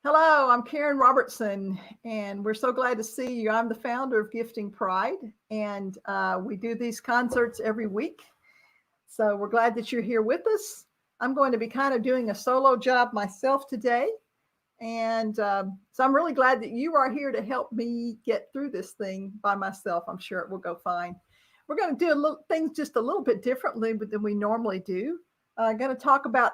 Hello, I'm Karen Robertson, and we're so glad to see you. I'm the founder of Gifting Pride, and we do these concerts every week. So we're glad that you're here with us. I'm going to be kind of doing a solo job myself today. And so I'm really glad that you are here to help me get through this thing by myself. I'm sure it will go fine. We're going to do things just a little bit differently than we normally do. I'm going to talk about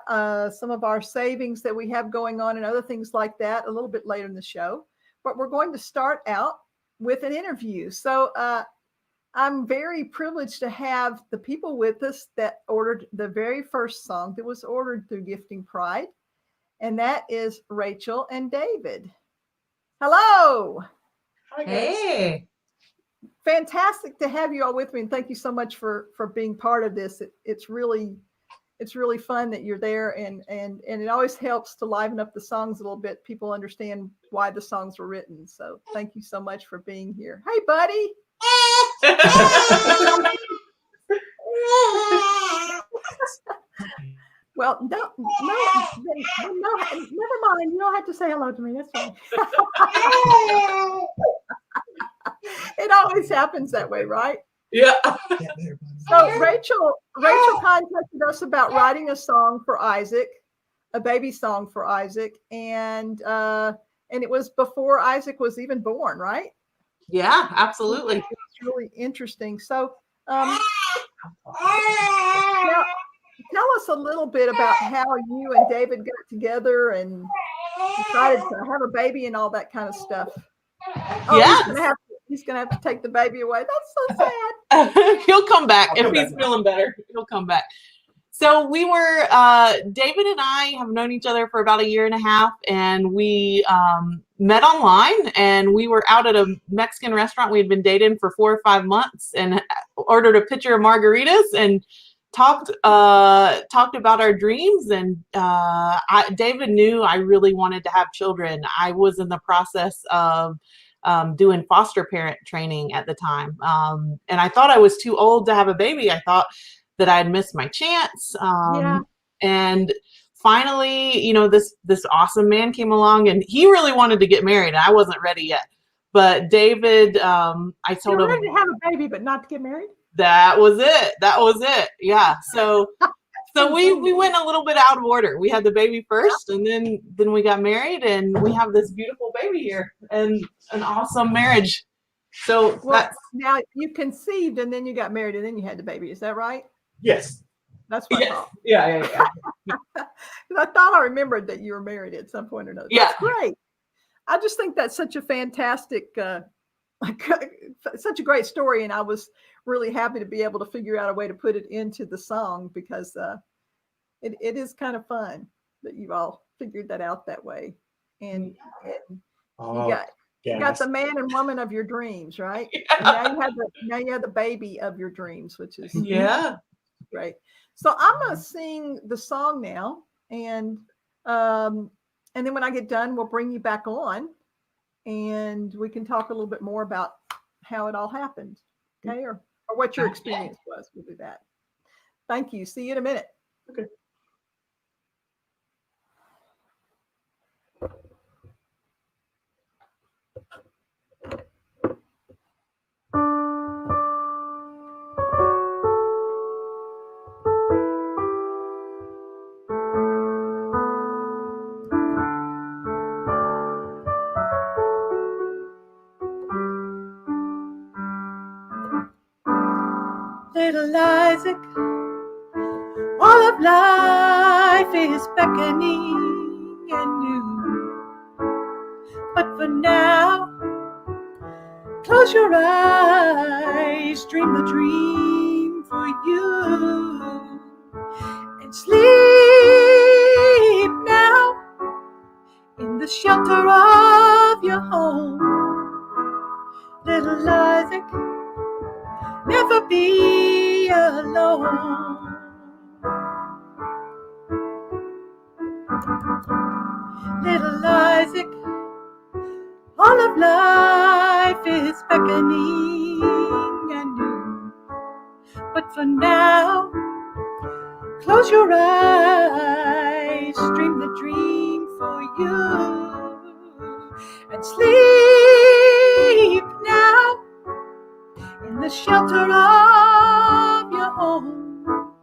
some of our savings that we have going on and other things like that a little bit later in the show. But we're going to start out with an interview. So I'm very privileged to have the people with us that ordered the very first song that was ordered through Gifting Pride. And that is Rachel and David. Hello. Hi, guys. Hey. Fantastic to have you all with me. And thank you so much for being part of this. It's really fun that you're there, and it always helps to liven up the songs a little bit. People understand why the songs were written. So thank you so much for being here. Hey, buddy. Well, no, never mind. You don't have to say hello to me. That's fine. It always happens that way, right? Yeah. So Rachel contacted us about writing a song for Isaac, a baby song for Isaac, and it was before Isaac was even born, right? Yeah, absolutely. It's really interesting. So now, tell us a little bit about how you and David got together and decided to have a baby and all that kind of stuff. Oh, yeah. He's going to have to take the baby away. That's so sad. He'll come back. If he's feeling better, he'll come back. So we were, David and I have known each other for about 1.5 years, and we met online, and we were out at a Mexican restaurant. We had been dating for 4 or 5 months and ordered a pitcher of margaritas and talked about our dreams. And David knew I really wanted to have children. I was in the process of doing foster parent training at the time. And I thought I was too old to have a baby. I thought that I'd missed my chance. And finally, this awesome man came along, and he really wanted to get married, and I wasn't ready yet. But David, I told him, ready to have a baby, but not to get married. That was it. Yeah. So we went a little bit out of order. We had the baby first, and then we got married, and we have this beautiful baby here and an awesome marriage. So now you conceived, and then you got married, and then you had the baby. Is that right? Yes. That's what I thought. Yeah. I thought I remembered that you were married at some point or another. Yeah. That's great. I just think that's such a fantastic, such a great story, and I was really happy to be able to figure out a way to put it into the song, because it is kind of fun that you've all figured that out that way, and you got the man and woman of your dreams, right? Yeah. And now you have the baby of your dreams, which is great. So I'm gonna sing the song now, and then when I get done, we'll bring you back on, and we can talk a little bit more about how it all happened, okay, or what your experience was. We'll do that. Thank you. See you in a minute. Okay. Little Isaac, all of life is beckoning and new. But for now, close your eyes, dream the dream for you, and sleep now in the shelter of your home. Little Isaac, never be alone. Little Isaac, all of life is beckoning and new. But for now, close your eyes, dream the dream for you, and sleep now in the shelter of your home.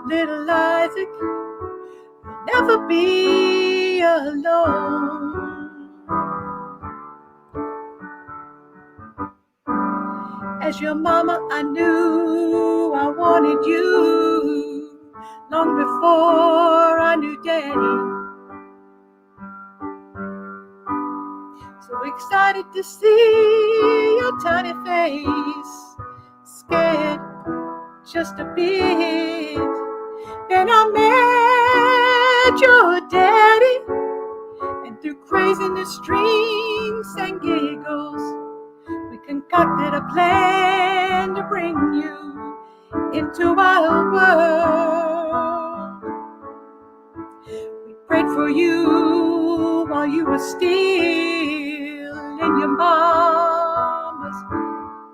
Little Isaac will never be alone. As your mama, I knew I wanted you long before I knew Daddy. So excited to see your tiny face, scared just a bit. Then I met your daddy, and through craziness, dreams and giggles, we concocted a plan to bring you into our world. We prayed for you while you were still in your mama's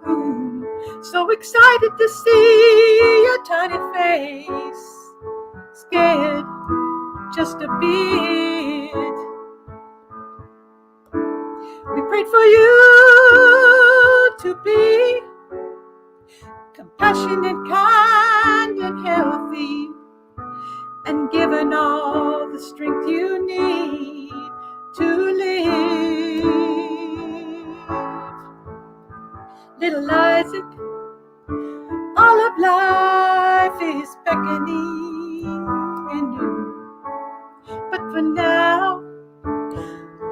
womb. So excited to see your tiny face, scared just a bit. We prayed for you to be compassionate, kind, and healthy, and given all the strength you need to live. Little Isaac, all of life is beckoning and new. But for now,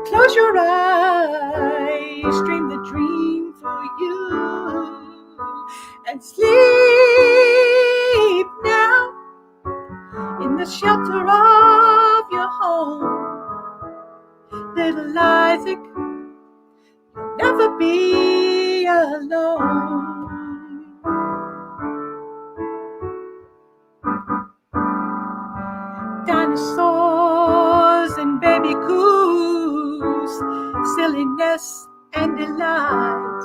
close your eyes, dream the dream for you, and sleep now in the shelter of your home. Little Isaac, you'll never be alone. Dinosaurs and baby coos, silliness and delight.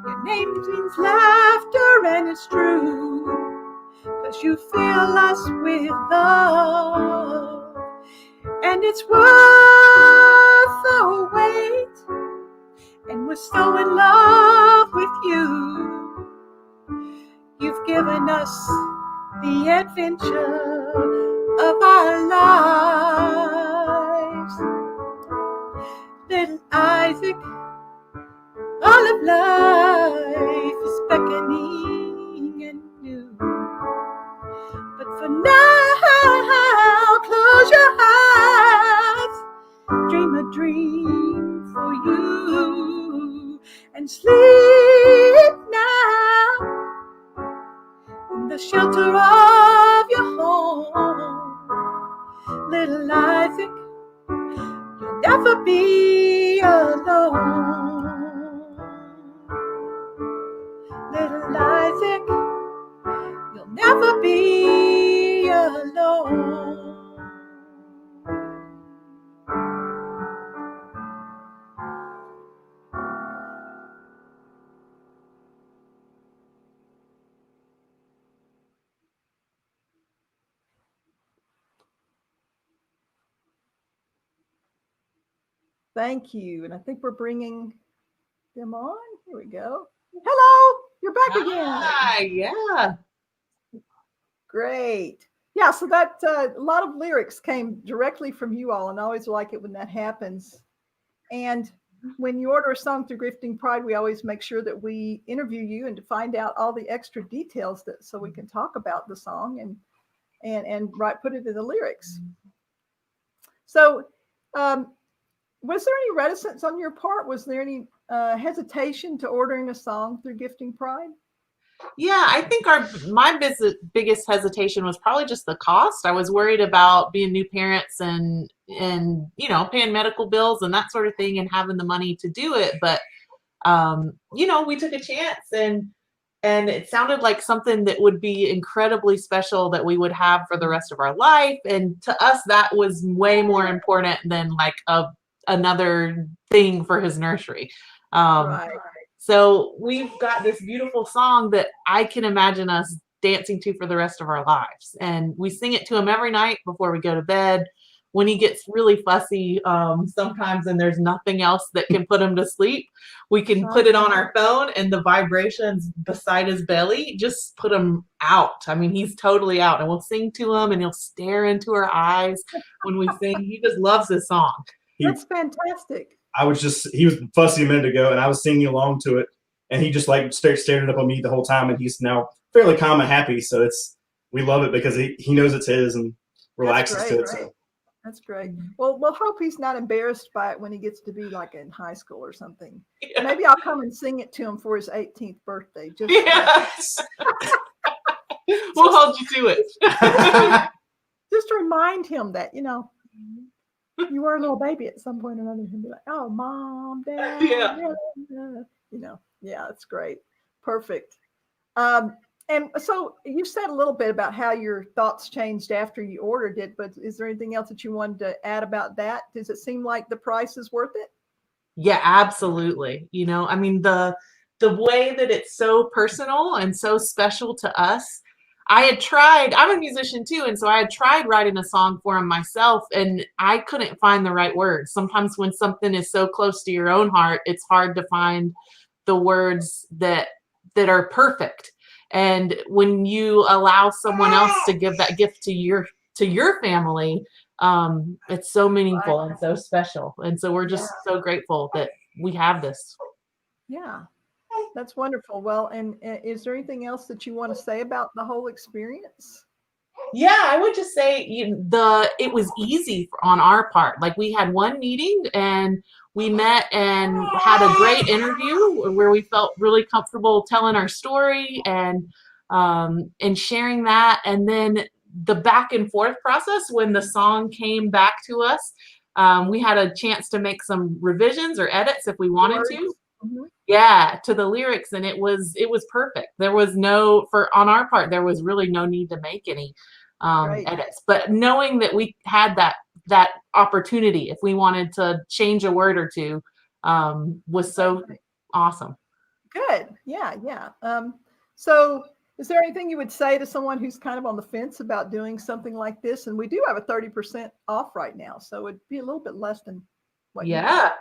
Your name means laughter, and it's true, 'cause you fill us with love, and it's worth the wait, and we're so in love with you. You've given us the adventure of our lives. Little Isaac, all of life is beckoning and new. But for now, close your eyes, dream a dream for you, and sleep now in the shelter of your home. Little Isaac, you'll never be alone. Little Isaac, you'll never be alone. Thank you. And I think we're bringing them on. Here we go. Hello, you're back again. Hi, yeah. Great. Yeah, so that a lot of lyrics came directly from you all, and I always like it when that happens. And when you order a song through Gifting Pride, we always make sure that we interview you and to find out all the extra details that so we can talk about the song and put it in the lyrics. So was there any reticence on your part? Was there any hesitation to ordering a song through Gifting Pride? Yeah, I think my biggest hesitation was probably just the cost. I was worried about being new parents and paying medical bills and that sort of thing and having the money to do it. But we took a chance and it sounded like something that would be incredibly special that we would have for the rest of our life. And to us, that was way more important than like another thing for his nursery. Right. So we've got this beautiful song that I can imagine us dancing to for the rest of our lives. And we sing it to him every night before we go to bed. when he gets really fussy, sometimes, and there's nothing else that can put him to sleep, we can put it on our phone, and the vibrations beside his belly just put him out. I mean, he's totally out, and we'll sing to him, and he'll stare into our eyes when we sing. He just loves this song. That's fantastic. He was fussy a minute ago, and I was singing along to it, and he just like stared up at me the whole time, and he's now fairly calm and happy. So we love it because he knows it's his and relaxes to it. So. That's great. Well, we'll hope he's not embarrassed by it when he gets to be like in high school or something. Yeah. Maybe I'll come and sing it to him for his 18th birthday. Yes. We'll hold you to it. Just to remind him that, you were a little baby at some point or another. He'll be like, oh, Mom, Dad. Yeah. Yeah, that's great. Perfect. And so you said a little bit about how your thoughts changed after you ordered it, but is there anything else that you wanted to add about that? Does it seem like the price is worth it? Yeah, absolutely. I mean, the way that it's so personal and so special to us. I'm a musician too, and so I had tried writing a song for him myself, and I couldn't find the right words. Sometimes when something is so close to your own heart, it's hard to find the words that are perfect. And when you allow someone else to give that gift to your family, it's so meaningful and so special. And so we're just so grateful that we have this. Yeah, that's wonderful. Well, and is there anything else that you want to say about the whole experience? Yeah, I would just say it was easy on our part. Like, we had one meeting and we met and had a great interview where we felt really comfortable telling our story and sharing that. And then the back and forth process, when the song came back to us, we had a chance to make some revisions or edits if we wanted to. Mm-hmm. Yeah, to the lyrics, and it was perfect. There was on our part, there was really no need to make any edits. But knowing that we had that opportunity, if we wanted to change a word or two, was so awesome. Good. Yeah. So is there anything you would say to someone who's kind of on the fence about doing something like this? And we do have a 30% off right now, so it'd be a little bit less than what you have.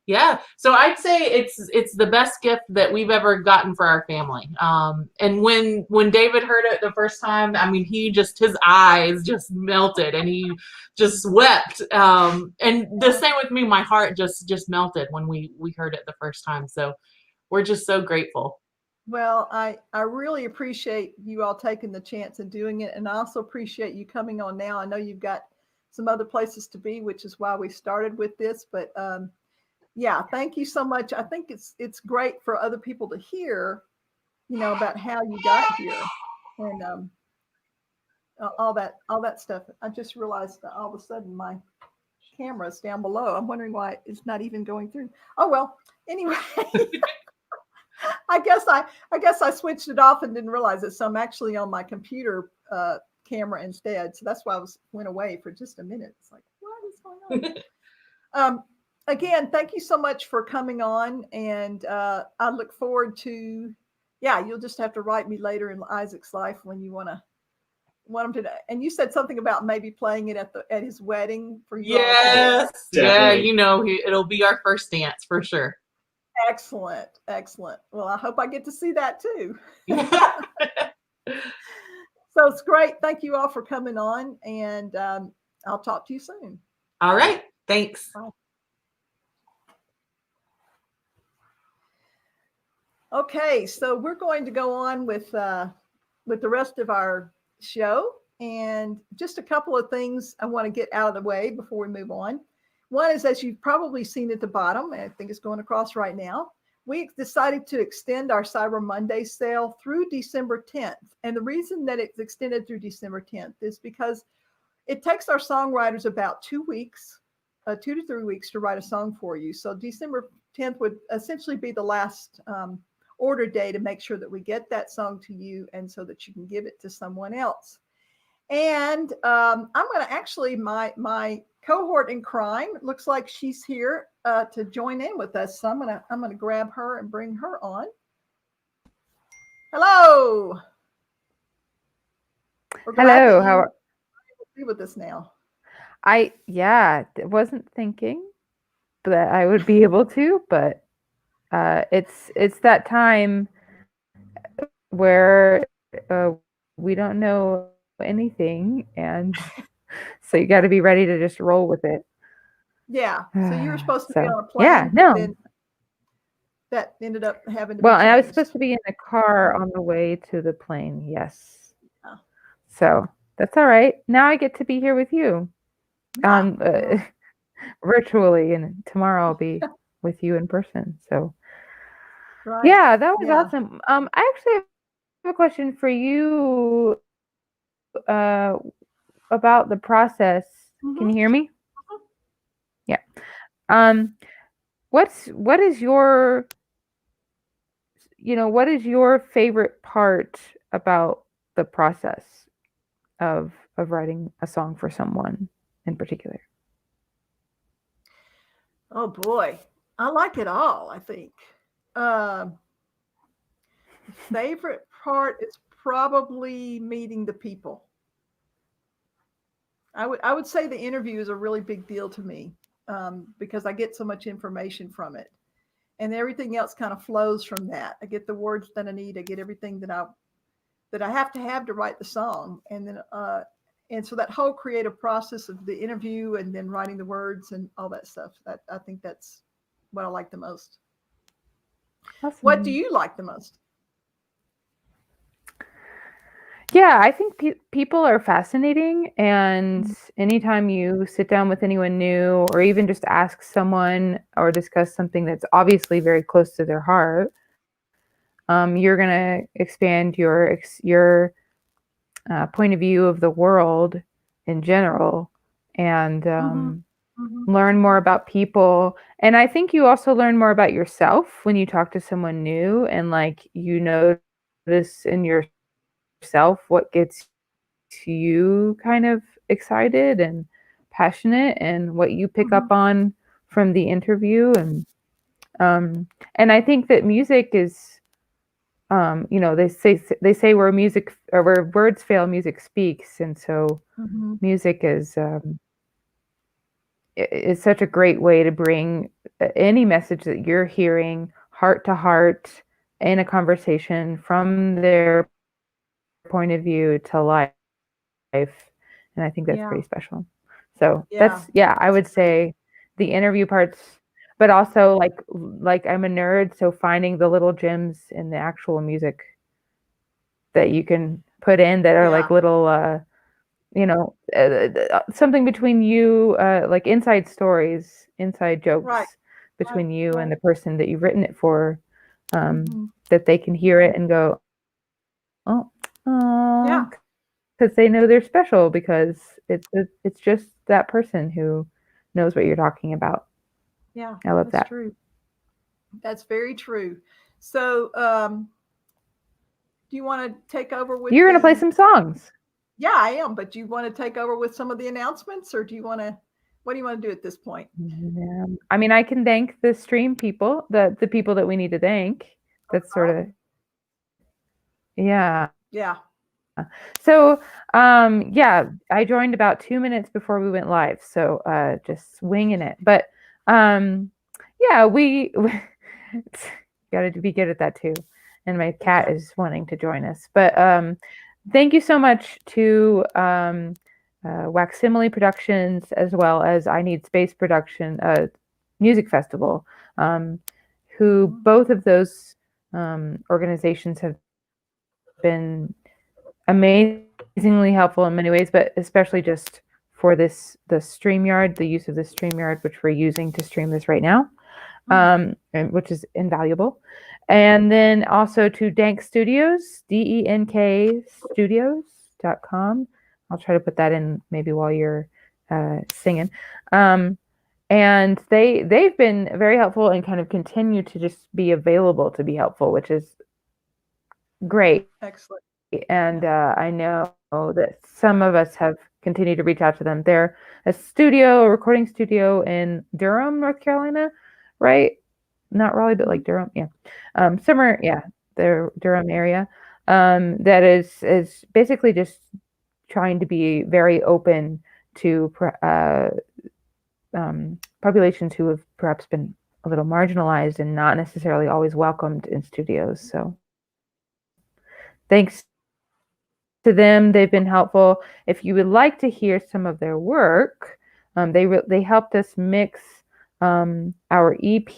Yeah. So I'd say it's the best gift that we've ever gotten for our family. And when David heard it the first time, I mean, his eyes just melted and he just wept. And the same with me, my heart just melted when we heard it the first time. So we're just so grateful. Well, I really appreciate you all taking the chance and doing it. And I also appreciate you coming on now. I know you've got some other places to be, which is why we started with this, but yeah, thank you so much. I think it's great for other people to hear, about how you got here and all that stuff. I just realized that all of a sudden my camera's down below. I'm wondering why it's not even going through. Oh well. Anyway, I guess I switched it off and didn't realize it. So I'm actually on my computer camera instead. So that's why I went away for just a minute. It's like, what is going on? Again, thank you so much for coming on, and I look forward to. Yeah, you'll just have to write me later in Isaac's life when you want him to. And you said something about maybe playing it at his wedding for you. Yes, yeah, it'll be our first dance for sure. Excellent. Well, I hope I get to see that too. So it's great. Thank you all for coming on, and I'll talk to you soon. All right. Thanks. Bye. Okay, so we're going to go on with the rest of our show, and just a couple of things I want to get out of the way before we move on. One is, as you've probably seen at the bottom, and I think it's going across right now, we decided to extend our Cyber Monday sale through December 10th. And the reason that it's extended through December 10th is because it takes our songwriters about 2 weeks, 2 to 3 weeks to write a song for you. So December 10th would essentially be the last order day to make sure that we get that song to you and so that you can give it to someone else. And I'm going to actually, my cohort in crime, looks like she's here to join in with us. So I'm going to grab her and bring her on. Hello. Hello. How are you with us now? I wasn't thinking that I would be able to, but it's that time where we don't know anything, and so you got to be ready to just roll with it. Yeah. So you were supposed to be on a Yeah, plane, no. but then that ended up having to Well, be and I was changed. supposed to be in the car on the way to the plane. Yes. Oh. So that's all right. Now I get to be here with you, virtually, and tomorrow I'll be with you in person. So, Right. yeah, that was Yeah. awesome. I actually have a question for you about the process. Can you hear me? Yeah. What is your favorite part about the process of writing a song for someone in particular? Oh boy, I like it all. I think favorite part is probably meeting the people. I would say the interview is a really big deal to me because I get so much information from it, and everything else kind of flows from that. I get the words that I need. I get everything that I have to write the song, and then and so that whole creative process of the interview and then writing the words and all that stuff. That I think that's what I like the most. Awesome. What do you like the most? Yeah, I think people are fascinating, and anytime you sit down with anyone new or even just ask someone or discuss something that's obviously very close to their heart, you're going to expand your point of view of the world in general, and learn more about people. And I think you also learn more about yourself when you talk to someone new, and like you notice in yourself what gets you kind of excited and passionate, and what you pick up on from the interview. And I think that music is they say where music or where words fail, music speaks. And so music is such a great way to bring any message that you're hearing heart to heart in a conversation from their point of view to life. And I think that's pretty special. So I would say the interview parts, but also like I'm a nerd, so finding the little gems in the actual music that you can put in that are like little something between you, like inside stories, inside jokes between you and the person that you've written it for, that they can hear it and go, oh, because they know they're special, because it's just that person who knows what you're talking about. Yeah, I love that. True. That's very true. So, do you want to take over with? You're going to play some songs. Yeah, I am. But do you want to take over with some of the announcements, or do you want to? What do you want to do at this point? I mean, I can thank the stream people, the people that we need to thank. That's sort of, yeah. So, I joined about 2 minutes before we went live, so just swinging it. But we got to be good at that too. And my cat is wanting to join us. But thank you so much to Waximile Productions, as well as I Need Space Production Music Festival, who both of those organizations have been amazingly helpful in many ways, but especially just for the StreamYard, the use of the StreamYard, which we're using to stream this right now, and which is invaluable. And then also to Dank Studios, DENK Studios.com. I'll try to put that in maybe while you're singing. And they've been very helpful and kind of continue to just be available to be helpful, which is great. Excellent. And I know that some of us have continued to reach out to them. They're a recording studio in Durham, North Carolina, right? Not Raleigh, but like Durham, somewhere, the Durham area. That is basically just trying to be very open to populations who have perhaps been a little marginalized and not necessarily always welcomed in studios. So thanks to them, they've been helpful. If you would like to hear some of their work, they helped us mix our EP.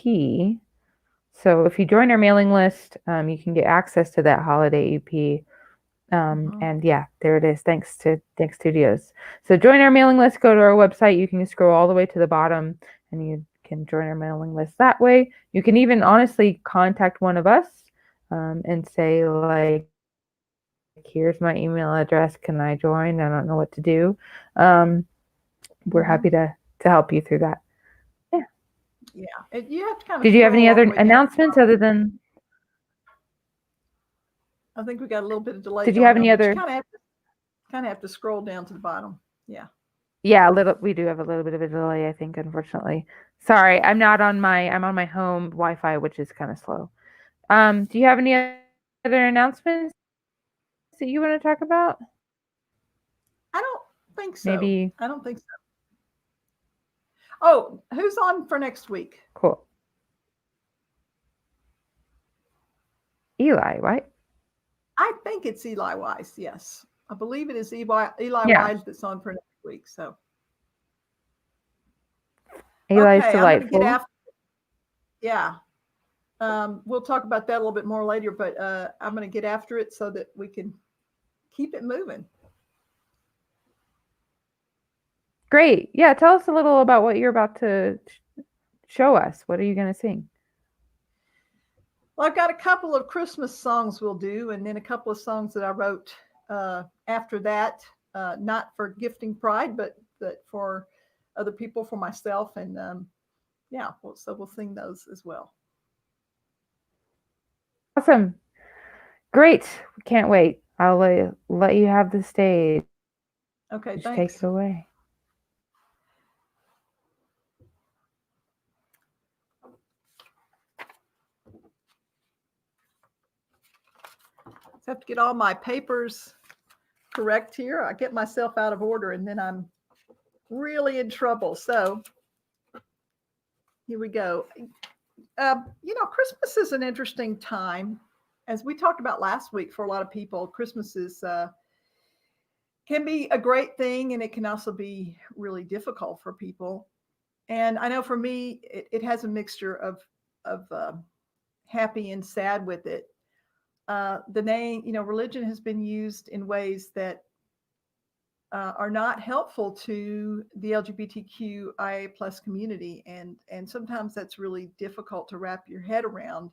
So if you join our mailing list, you can get access to that holiday EP. And yeah, there it is. Thanks to Studios. So join our mailing list, go to our website. You can scroll all the way to the bottom and you can join our mailing list that way. You can even honestly contact one of us and say, like, here's my email address. Can I join? I don't know what to do. We're happy to help you through that. Yeah. Yeah. You have to kind of. Did you have any other announcements other than? I think we got a little bit of delay. Did you have any other? Kind of have to scroll down to the bottom. Yeah. Yeah, a little. We do have a little bit of a delay, I think, unfortunately. Sorry, I'm on my home Wi-Fi, which is kind of slow. Do you have any other announcements that you want to talk about? I don't think so. Maybe. I don't think so. Oh, who's on for next week? Cool. Eli, right? I think it's Eli Wise. Yes, I believe it is Eli Wise that's on for next week. So Eli's okay, delightful. Yeah, we'll talk about that a little bit more later. But I'm going to get after it so that we can keep it moving. Great. Yeah, tell us a little about what you're about to show us. What are you going to sing? Well, I've got a couple of Christmas songs we'll do, and then a couple of songs that I wrote after that, not for Gifting Pride, but for other people, for myself. And so we'll sing those as well. Awesome. Great. Can't wait. I'll let you have the stage. Okay, Just thanks. take it away. I have to get all my papers correct here. I get myself out of order and then I'm really in trouble. So here we go. Christmas is an interesting time. As we talked about last week, for a lot of people, Christmas can be a great thing, and it can also be really difficult for people. And I know for me, it has a mixture of happy and sad with it. The name, religion has been used in ways that are not helpful to the LGBTQIA plus community, and sometimes that's really difficult to wrap your head around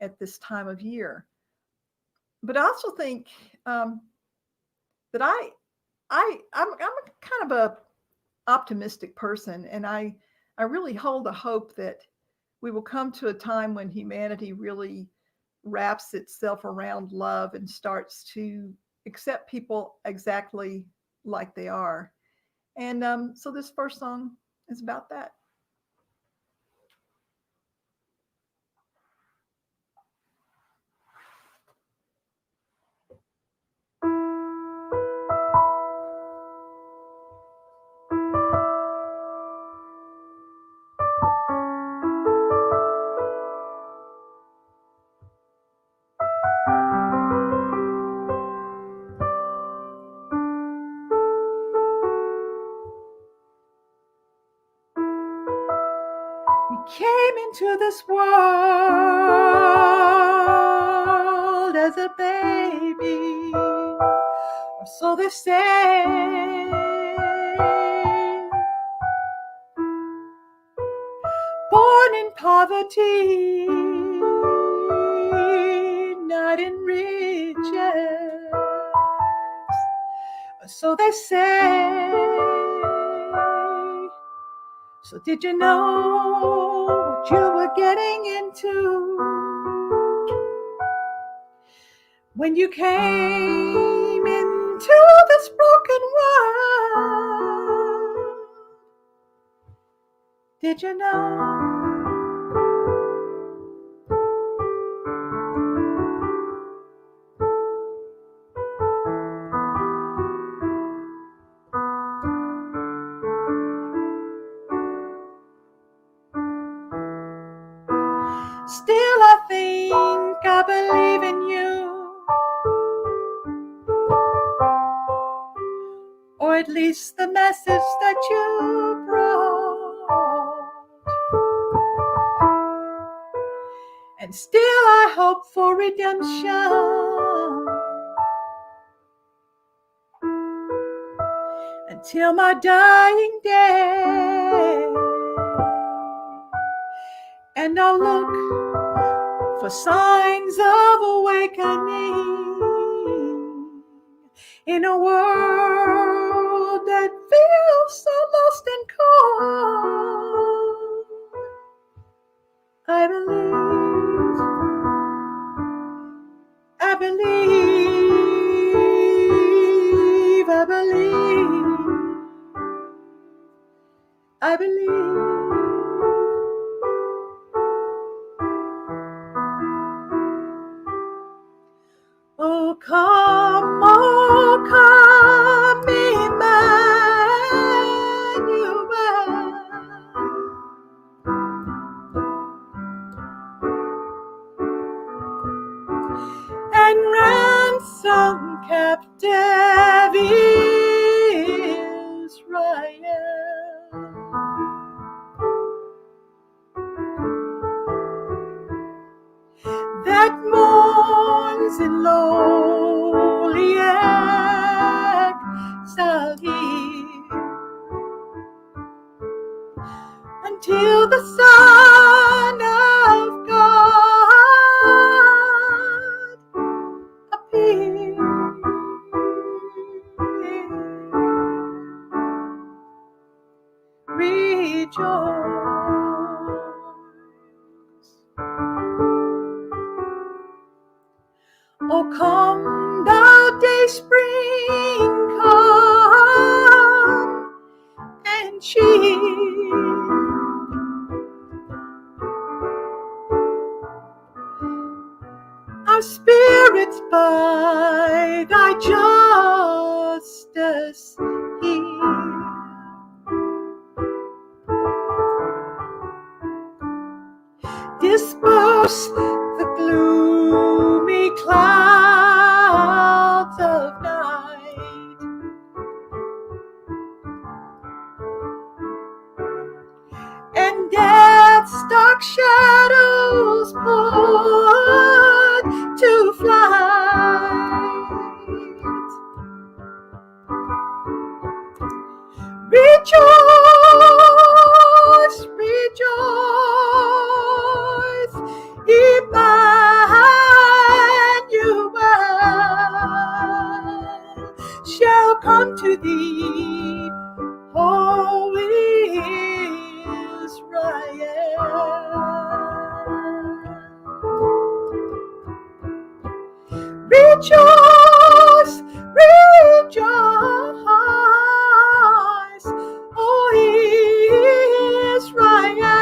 at this time of year. But I also think that I'm kind of a optimistic person, and I really hold a hope that we will come to a time when humanity really wraps itself around love and starts to accept people exactly like they are. And so this first song is about that. Came into this world as a baby, or so they say. Born in poverty, not in riches, or so they say. So did you know what you were getting into when you came into this broken world? Did you know? Still I think I believe in you, or at least the message that you brought. And still I hope for redemption until my dying day. And I'll look for signs of awakening in a world that feels so lost and cold. I believe, I believe, I believe, I believe. Oh, come, Emmanuel, and ransom captive Israel. That mourns in lowly exile here, until the Son of God appear. Rejoice. Oh, come, thou day spring, come and cheer our spirits by thy justice here. Disperse the gloomy clouds of night, and death's dark shadows put to flight. Rejoice, rejoice, Emmanuel shall come to thee, O Israel. Rejoice, rejoice, O Israel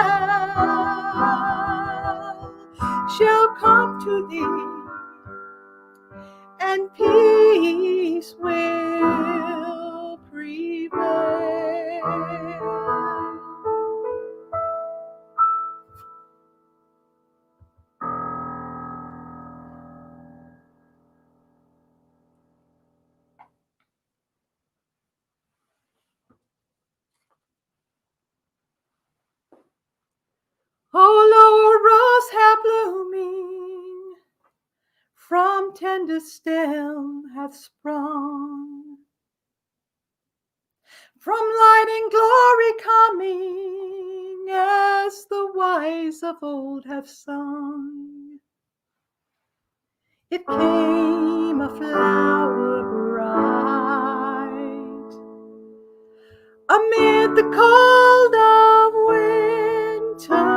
shall come to thee, and peace will prevail. Oh, Lord, rose hath blooming, from tender stem hath sprung, from light and glory coming, as the wise of old have sung. It came a flower bright amid the cold of winter,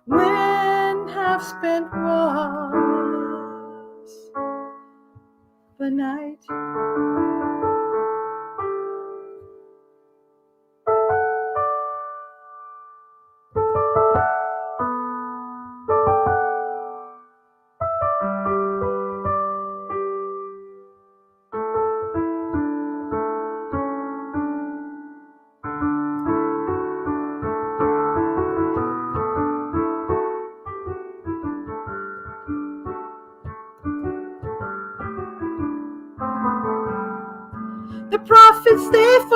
when half spent was the night.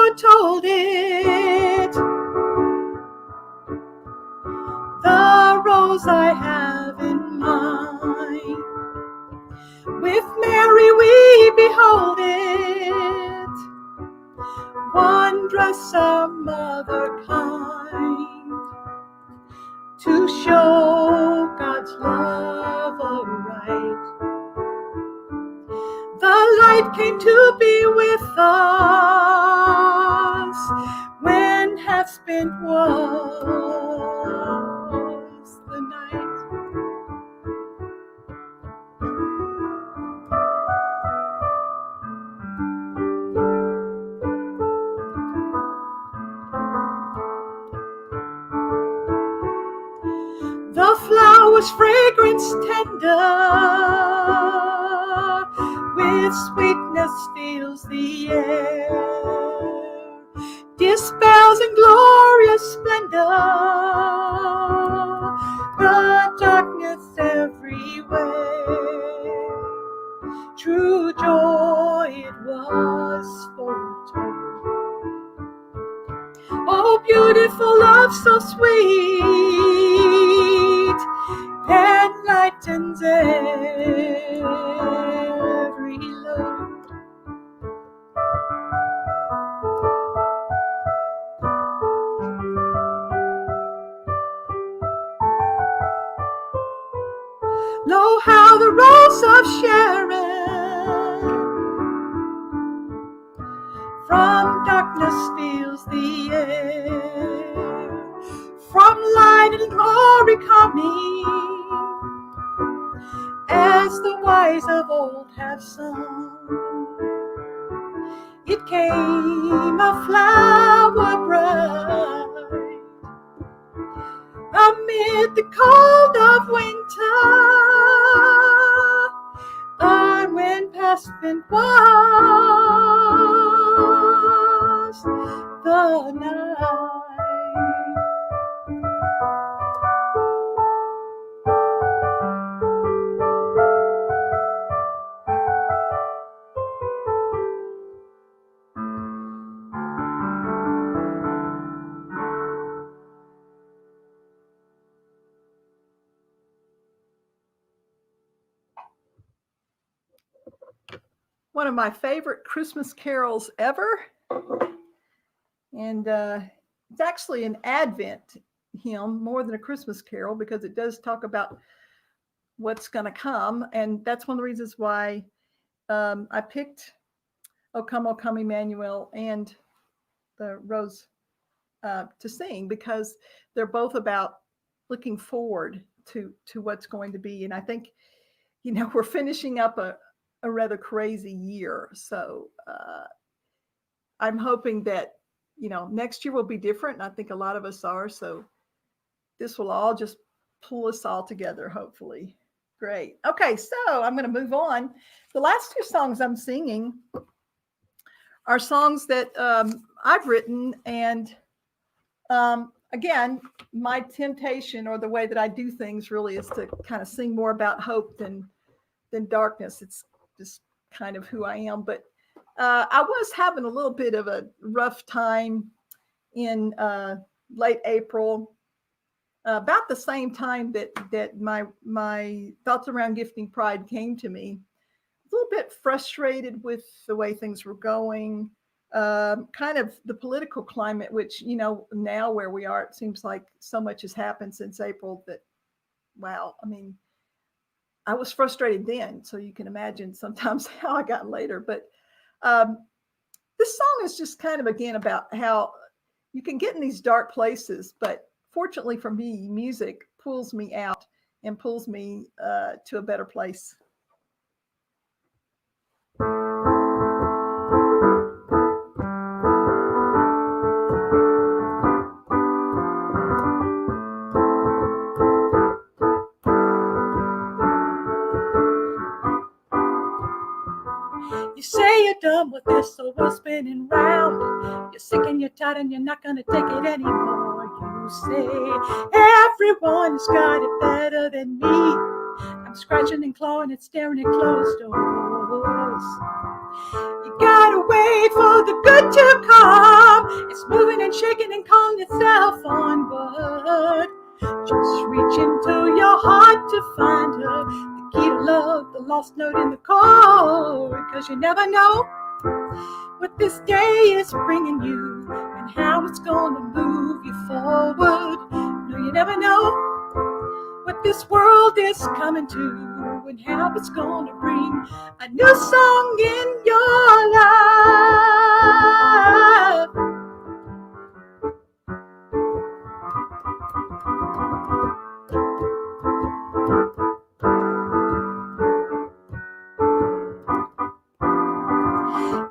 foretold it. The rose I have in mind, with Mary we behold it, wondrous our mother kind, to show God's love aright. The light came to be with us when half spent was the night. The flower's fragrance tender, with sweetness fills the air, dispels in glorious splendor the darkness everywhere. True joy it was foretold. Oh, beautiful love so sweet, enlightens every load. Lo, how the rose of Sharon from darkness fills the air, from light and glory coming, as the wise of old have sung. It came a flower bright amid the cold of winter, and when past spent was the night. One of my favorite Christmas carols ever. And it's actually an Advent hymn more than a Christmas carol, because it does talk about what's going to come. And that's one of the reasons why I picked O Come, Emmanuel and the Rose to sing, because they're both about looking forward to what's going to be. And I think, we're finishing up a rather crazy year. So I'm hoping that, next year will be different. And I think a lot of us are. So this will all just pull us all together, hopefully. Great. Okay, so I'm going to move on. The last two songs I'm singing are songs that I've written. And again, my temptation, or the way that I do things, really is to kind of sing more about hope than darkness. It's just kind of who I am. But I was having a little bit of a rough time in late April, about the same time that my thoughts around gifting pride came to me. A little bit frustrated with the way things were going, kind of the political climate, which, now where we are, it seems like so much has happened since April that, wow, I mean, I was frustrated then, so you can imagine sometimes how I got later. But this song is just kind of, again, about how you can get in these dark places, but fortunately for me, music pulls me out and pulls me to a better place. You say you're done with this over spinning round. You're sick and you're tired and you're not going to take it anymore. You say everyone's got it better than me. I'm scratching and clawing and staring at closed doors. You got a way wait for the good to come. It's moving and shaking and calling itself onward. Just reach into your heart to find her, the key to love, the lost note in the chord. Cause you never know what this day is bringing you and how it's gonna move you forward. No, you never know what this world is coming to and how it's gonna bring a new song in your life.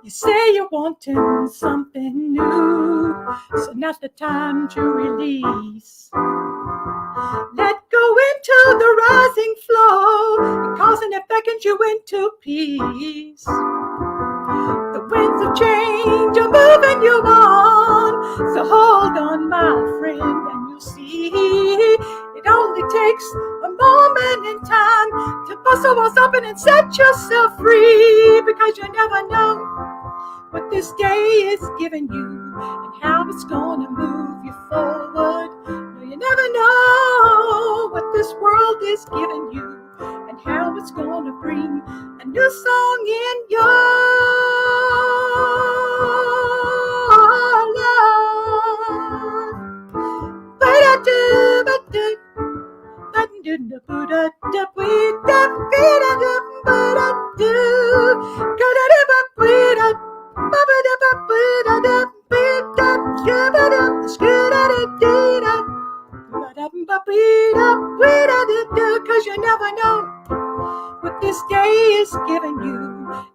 You say you're wanting something new, so now's the time to release. Let go into the rising flow, and cause and it beckons you into peace. The winds of change are moving you on, so hold on, my friend, and you'll see it only takes a moment in time to bust the walls open and set yourself free, because you never know what this day is giving you and how it's gonna move you forward. No, you never know what this world is giving you and how it's gonna bring a new song in your life. Ba-da-do, cause you never know what this day is giving you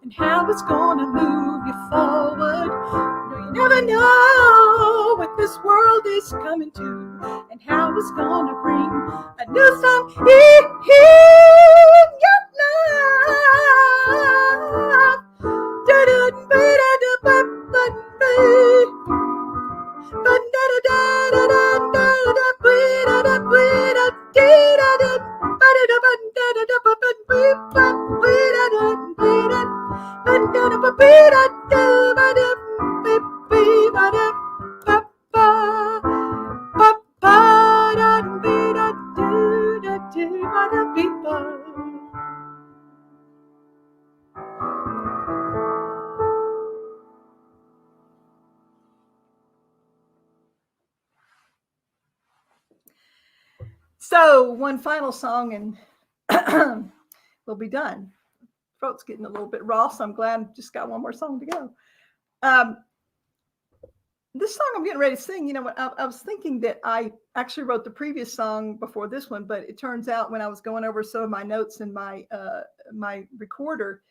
and how it's gonna move you forward. No, you never know what this world is coming to and how it's gonna bring a new song in your life. So one final song and we'll be done. Throat's getting a little bit raw, so I'm glad I've just got one more song to go. This song I'm getting ready to sing, I was thinking that I actually wrote the previous song before this one, but it turns out when I was going over some of my notes in my recorder,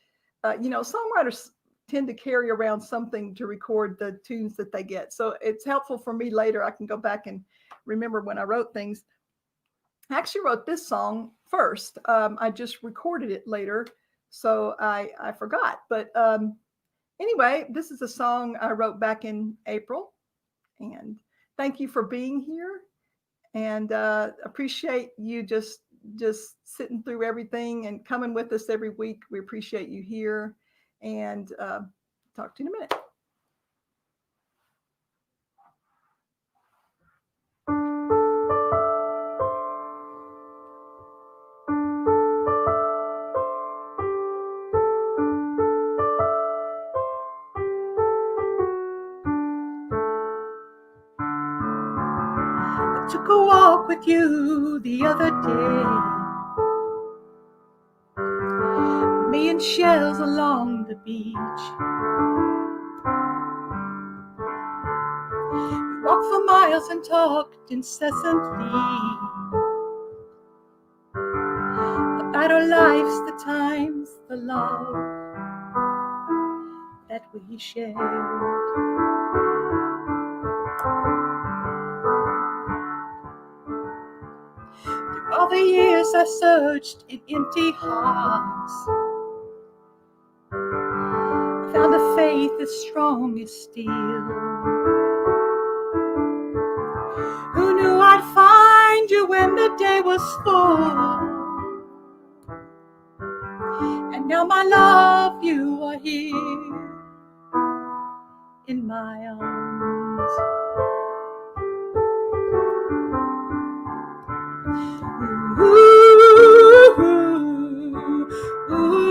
songwriters tend to carry around something to record the tunes that they get. So it's helpful for me later. I can go back and remember when I wrote things. I actually wrote this song first. I just recorded it later, so I forgot. But anyway, this is a song I wrote back in April. And thank you for being here. And appreciate you just sitting through everything and coming with us every week. We appreciate you here. And talk to you in a minute. Took a walk with you the other day, me and shells along the beach. We walked for miles and talked incessantly about our lives, the times, the love that we shared. All the years I searched in empty hearts, found a faith as strong as steel. Who knew I'd find you when the day was full? And now, my love, you are here. my arms. Ooh, ooh, ooh,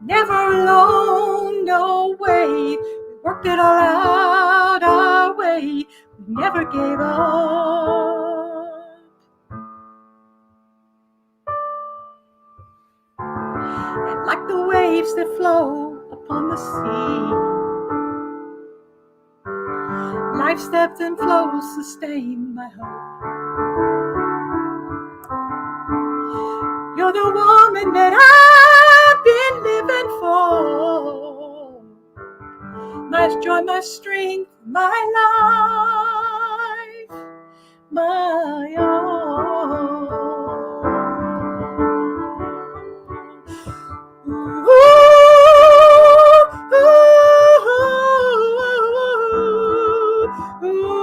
never alone, no way. We worked it all out our way. We never gave up. And like the waves that flow upon the sea, life's ebbs and flows sustain my hope. You're the woman that I've been living for. My joy, my strength, my life, my all. Ooh, ooh, ooh,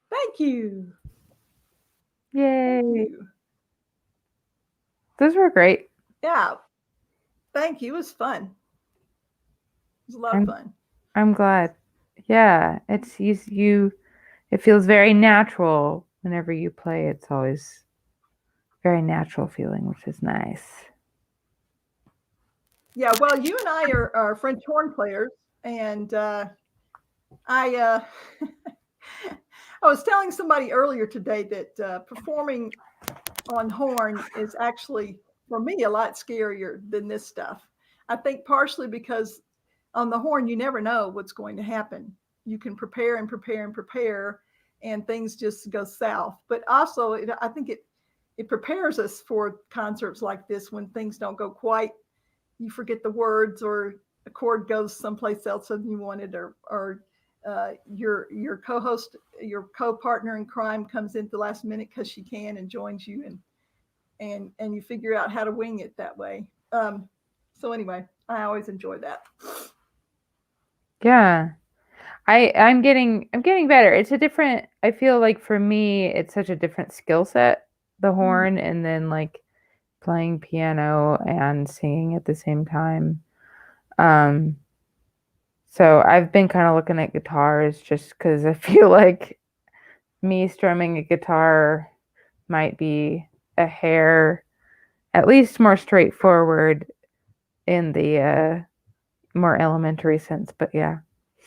Thank you. Yay. Thank you. Those were great. Yeah. Thank you. It was fun. It was a lot of fun. I'm glad. Yeah, it's you. It feels very natural whenever you play. It's always very natural feeling, which is nice. Yeah, well, you and I are French horn players, and I was telling somebody earlier today that performing on horn is actually, for me, a lot scarier than this stuff. I think partially because on the horn, you never know what's going to happen. You can prepare and prepare and prepare, and things just go south. But also, I think it prepares us for concerts like this when things don't go quite. You forget the words, or a chord goes someplace else than you wanted, or your co-host, your co-partner in crime comes in at the last minute because she can and joins you, and you figure out how to wing it that way. So anyway, I always enjoy that. Yeah. I'm getting better. It's a different, I feel like for me, it's such a different skill set, the horn, and then like playing piano and singing at the same time. So I've been kind of looking at guitars just because I feel like me strumming a guitar might be a hair, at least more straightforward in the more elementary sense. But yeah,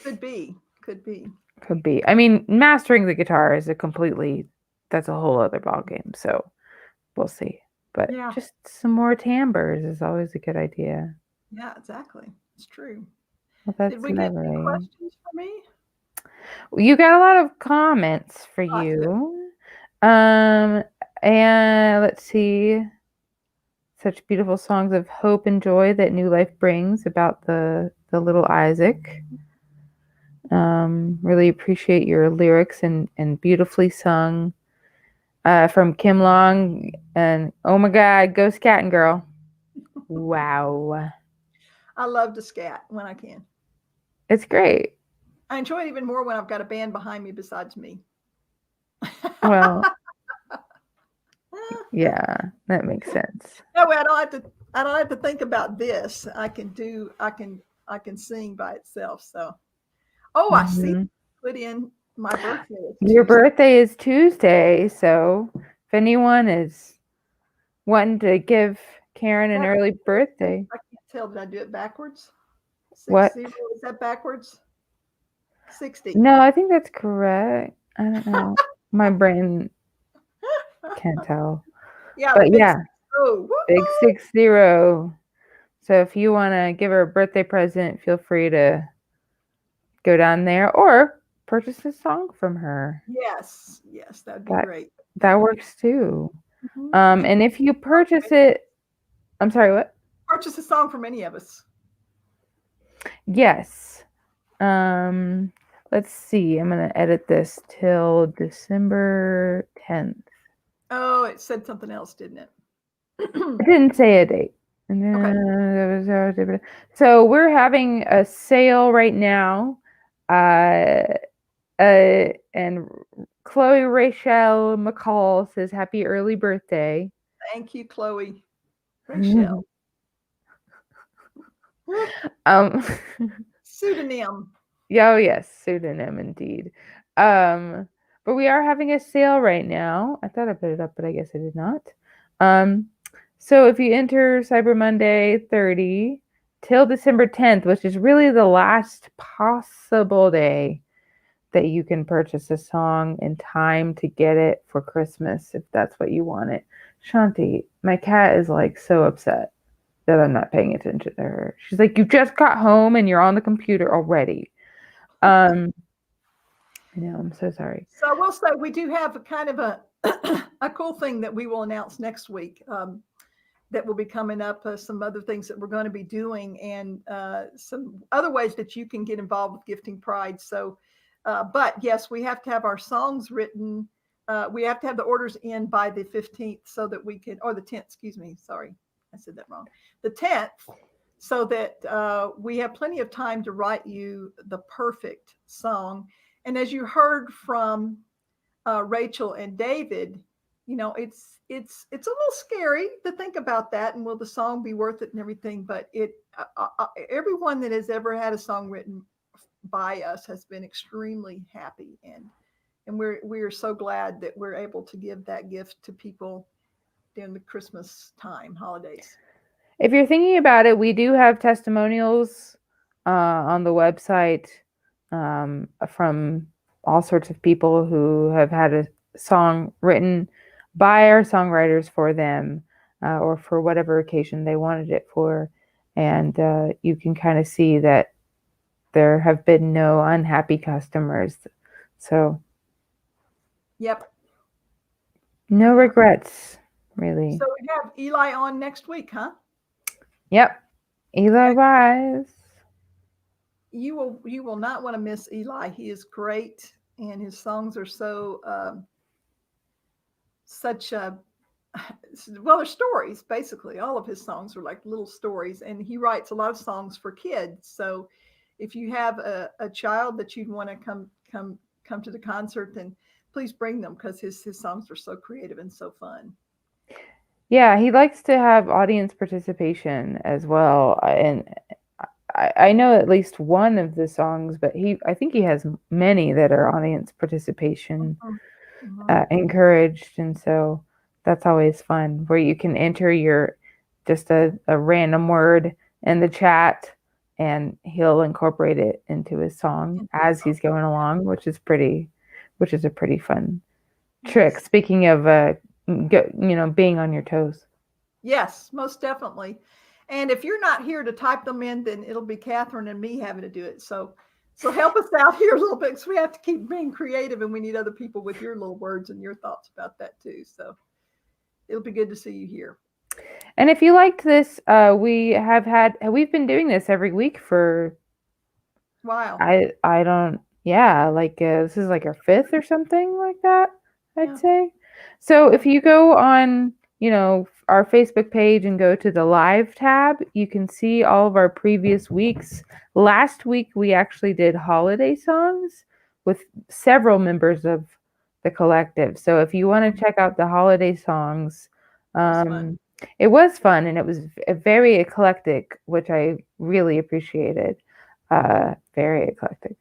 Could be. could be. I mean, mastering the guitar is that's a whole other ballgame. So we'll see. But Yeah. just some more timbres is always a good idea. Yeah, exactly. It's true. Well, that's Did we get any lovely. questions for me? You got a lot of comments for Oh, that's good. you. And let's see. Such beautiful songs of hope and joy that new life brings about the little Isaac. Really appreciate your lyrics and beautifully sung. From Kim Long, and oh my God, go scatting, girl. Wow. I love to scat when I can. It's great. I enjoy it even more when I've got a band behind me besides me. Well, yeah, that makes sense. That way I don't have to think about this. I can sing by itself. So I see. Mhm. Put in My birthday is Your Tuesday. birthday is Tuesday, so if anyone is wanting to give Karen an early birthday. I can't tell. Did I do it backwards? What? 60. Is that backwards? 60. No, I think that's correct. I don't know. My brain can't tell. Yeah. But yeah, Oh, big 60. So if you want to give her a birthday present, feel free to go down there or purchase a song from her. yes. Yes, that'd be great. That works too. Mhm. And if you purchase it, I'm sorry, what? Purchase a song from any of us. Yes. Let's see. I'm gonna edit this till December 10th. Oh, it said something else, didn't it? It didn't say a date. So we're having a sale right now. And Chloe Rachel McCall says happy early birthday. Thank you, Chloe. Rachel. Pseudonym. Oh yes, pseudonym indeed. But we are having a sale right now. I thought I put it up, but I guess I did not. So if you enter Cyber Monday 30 till December 10th, which is really the last possible day that you can purchase a song in time to get it for Christmas, if that's what you want it. Shanti, my cat is like so upset that I'm not paying attention to her. She's like, you just got home and you're on the computer already. I know, I'm so sorry. So I will say we do have a kind of a cool thing that we will announce next week that will be coming up, some other things that we're going to be doing and some other ways that you can get involved with Gifting Pride. So, but yes, we have to have our songs written. We have to have the orders in by the 15th so that we can, or the 10th, excuse me. Sorry, I said that wrong. The 10th, so that we have plenty of time to write you the perfect song. And as you heard from Rachel and David, you know, it's a little scary to think about that, and will the song be worth it and everything. But everyone that has ever had a song written by us has been extremely happy, and we're so glad that we're able to give that gift to people during the Christmas time, holidays. If you're thinking about it, we do have testimonials on the website from all sorts of people who have had a song written by our songwriters for them or for whatever occasion they wanted it for. And you can kind of see that there have been no unhappy customers. So, yep. No regrets, really. So we have Eli on next week, huh? Yep. Eli Wise. You will not want to miss Eli. He is great, and his songs are so they're stories. Basically, all of his songs are like little stories, and he writes a lot of songs for kids. So, if you have a child that you'd want to come to the concert, then please bring them, because his songs are so creative and so fun. Yeah, he likes to have audience participation as well, and I know at least one of the songs, but I think he has many that are audience participation encouraged, and so that's always fun, where you can enter just a random word in the chat, and he'll incorporate it into his song as he's going along, which is a pretty fun trick. Speaking of being on your toes. Yes, most definitely. And if you're not here to type them in, then it'll be Catherine and me having to do it. So help us out here a little bit, because we have to keep being creative, and we need other people with your little words and your thoughts about that too. So it'll be good to see you here. And if you liked this, we've been doing this every week for wow. I don't this is like our 5th or something like that, I'd say. So if you go on, our Facebook page and go to the live tab, you can see all of our previous weeks. Last week, we actually did holiday songs with several members of the collective. So if you want to check out the holiday songs, it was fun, and it was very eclectic, which I really appreciated. Very eclectic.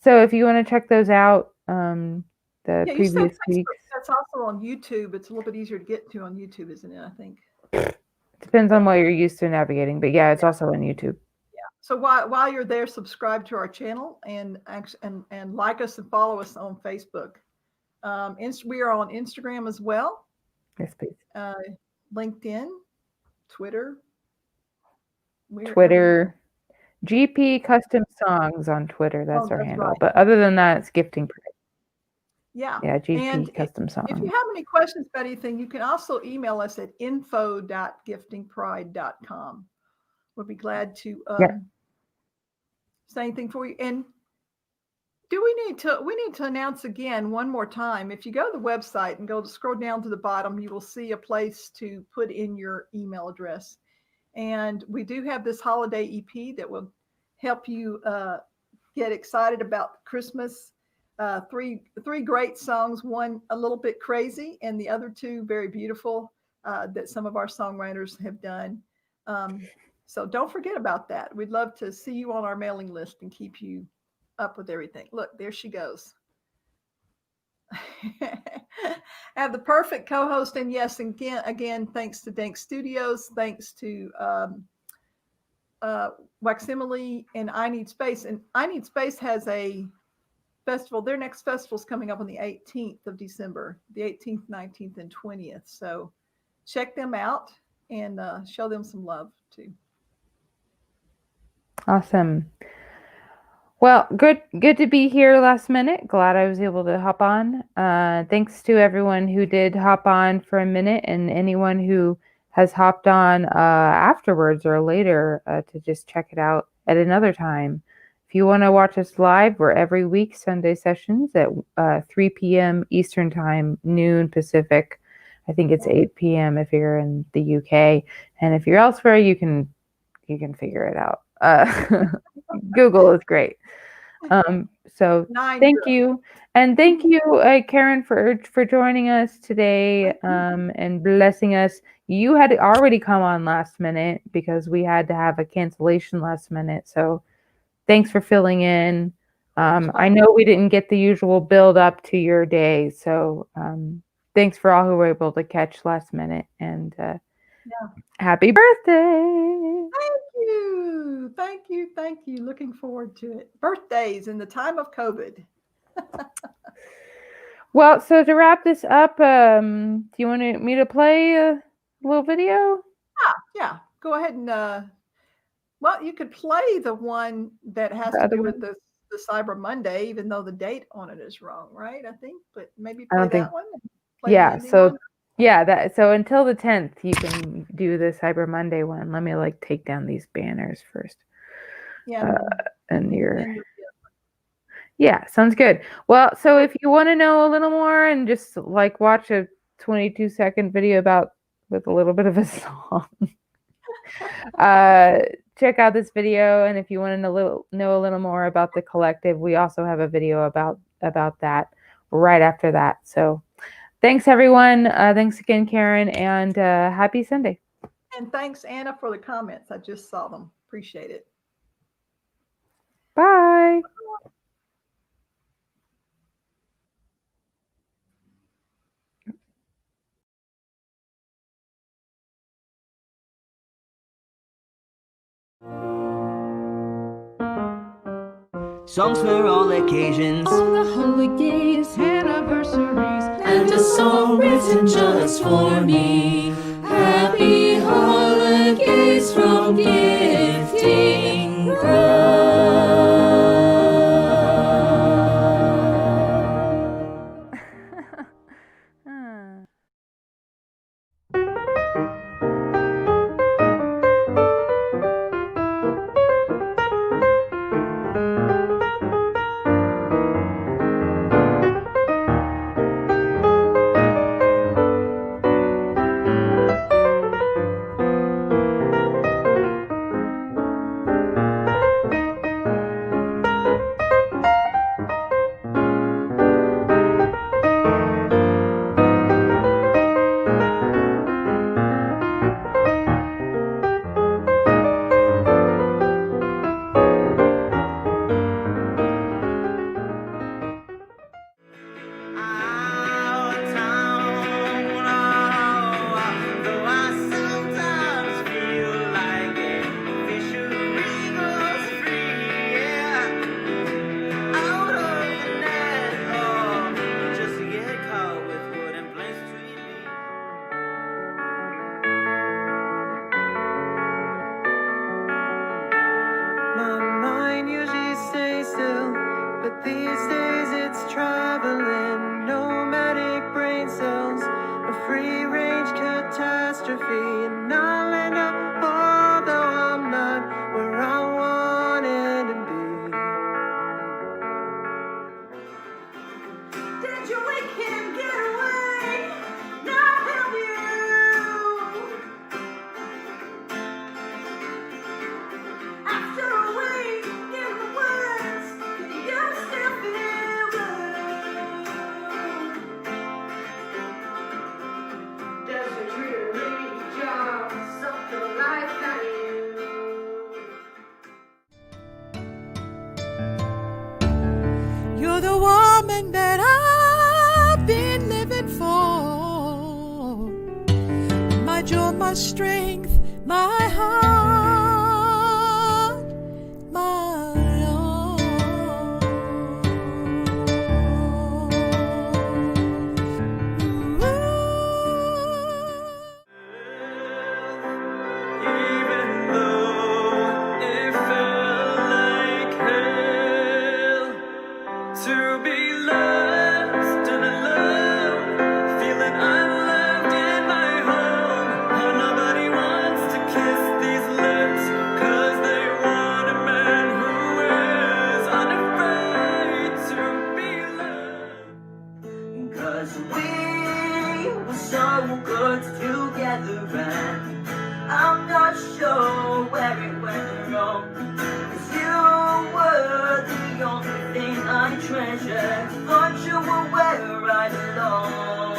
So if you want to check those out, the Yeah, you said previous Facebook. weeks. That's also on YouTube. It's a little bit easier to get to on YouTube, isn't it? I think. Depends on what you're used to navigating, but yeah, it's also on YouTube. So while you're there, subscribe to our channel and like us and follow us on Facebook. We are on Instagram as well. Yes, please. LinkedIn, Twitter. Twitter. GP Custom Songs on Twitter. That's our handle. Right. But other than that, it's Gifting Pride. Yeah. Yeah, GP Custom Songs. If you have any questions about anything, you can also email us at info.giftingpride.com. We'll be glad to say anything for you. And we need to announce again one more time. If you go to the website and scroll down to the bottom, you will see a place to put in your email address. And we do have this holiday EP that will help you get excited about Christmas. Three great songs, one a little bit crazy and the other two very beautiful that some of our songwriters have done. So don't forget about that. We'd love to see you on our mailing list and keep you up with everything. Look, there she goes. Have the perfect co-host. And yes, again, thanks to Dank Studios, thanks to Waximile and I Need Space. And I Need Space has a festival. Their next festival is coming up on the 18th of December, the 18th, 19th, and 20th. So check them out and show them some love too. Awesome. Well, good to be here last minute. Glad I was able to hop on. Thanks to everyone who did hop on for a minute and anyone who has hopped on afterwards or later to just check it out at another time. If you want to watch us live, we're every week Sunday sessions at 3 p.m. Eastern Time, noon Pacific. I think it's 8 p.m. if you're in the UK. And if you're elsewhere, you can figure it out. Google is great. So thank you. And thank you, Karen, for joining us today and blessing us. You had already come on last minute because we had to have a cancellation last minute. So thanks for filling in. I know we didn't get the usual build up to your day. So thanks for all who were able to catch last minute. And happy birthday. Thank you. Looking forward to it. Birthdays in the time of COVID. Well, so to wrap this up, do you want me to play a little video? Yeah. Go ahead and well, you could play the one that has to do with the Cyber Monday, even though the date on it is wrong, right? I think, but maybe play that one. Yeah. So yeah, so until the 10th, you can do the Cyber Monday one. Let me take down these banners first. Yeah. Yeah, sounds good. Well, so if you want to know a little more and just watch a 22-second video with a little bit of a song, check out this video. And if you want to know a little more about the collective, we also have a video about that right after that. So thanks, everyone. Thanks again, Karen, and happy Sunday. And thanks, Anna, for the comments. I just saw them. Appreciate it. Bye. Songs for all occasions, all the holidays, anniversaries, and a song written just for me. Happy holidays from Gifting Pride. catastrophe, and I'll end up, although I'm not where I wanted to be. Did your weekend get away? Not help you. After a week in the woods, you still feel blue. Does a dreary job suck the life out of you? You're the woman that I've been living for. My joy, my strength, my heart, my Lord. Even though it felt like hell to be left and alone, feeling unloved in my home. How nobody wants to kiss these lips, 'cause they want a man who is unafraid to be loved. 'Cause we were so good together, and I'm not sure where it went wrong. 'Cause you were the only thing I treasured. Thought you were where I belong.